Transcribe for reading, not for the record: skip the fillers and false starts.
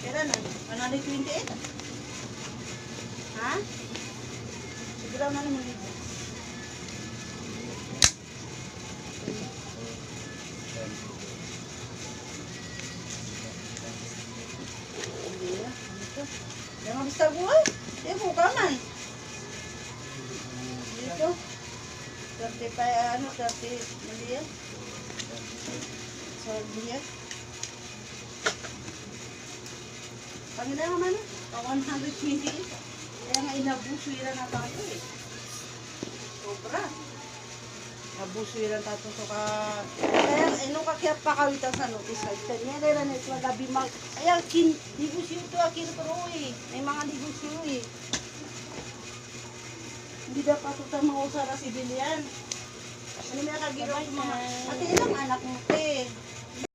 Kailan na? 128? Ha? Siguraw na naman dito. Jangan besar gue, dia buka man. Itu, tertib dia. So dia. Pangina naman, 120. Kaya nga inabusuiran na tayo eh. Sobra. Nabusuiran tayo so ka. Kaya ino ka kaya pakawitan sa notice ka. Kanya rin na ito gabi mag. Kaya negosyo ito akin pero eh. May mga negosyo eh. Hindi dapat ito mga usara si Bilian. Ano may kagiraw mga. Ate ilang anak mo te.